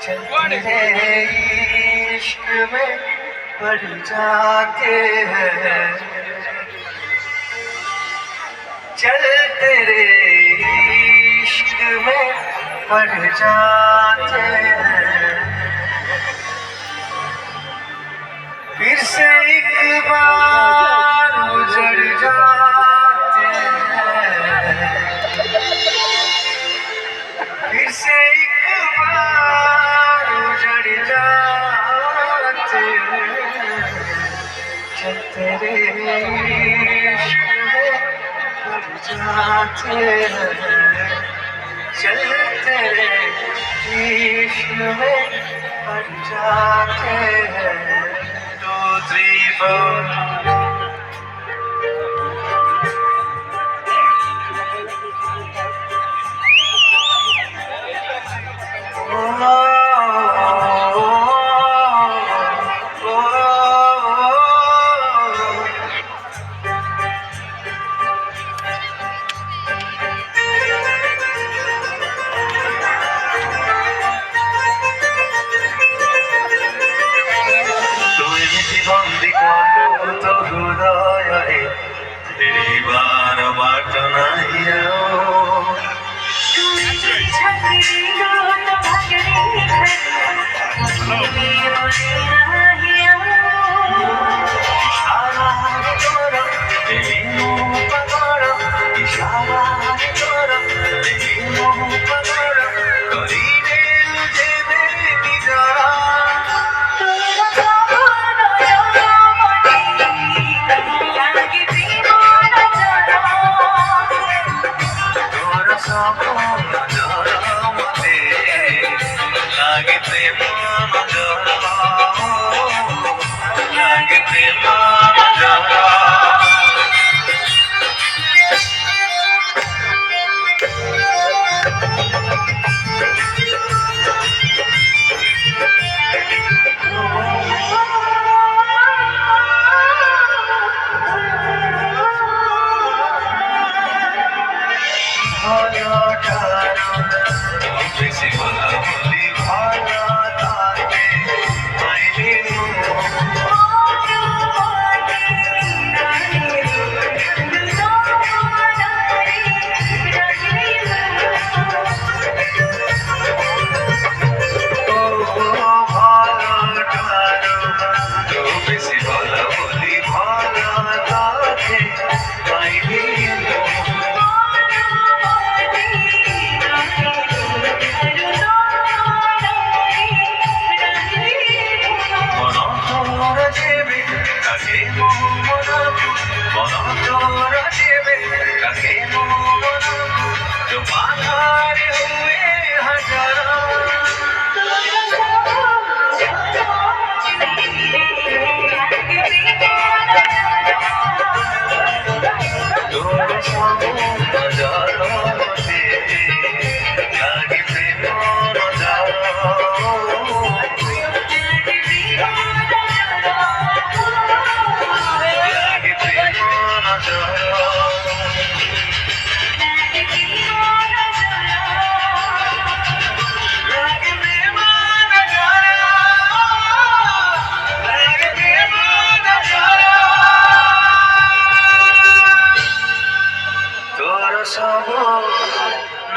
चलते इश्क में पड़ जाते हैं, चलते रे इश्क में पड़ जाते हैं। फिर से एक बार उजड़ जाते हैं, फिर से एक बार उजड़ जाते हैं। चलते रे इश्क में पड़ जाते हैं, चलते रे इश्क में पड़ जाते हैं। 2, 3, 4 बंदी करो तो हृदय तेरी बार बाट नहीं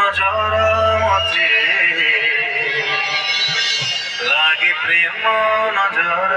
नजर मते लागे प्रेम नजर।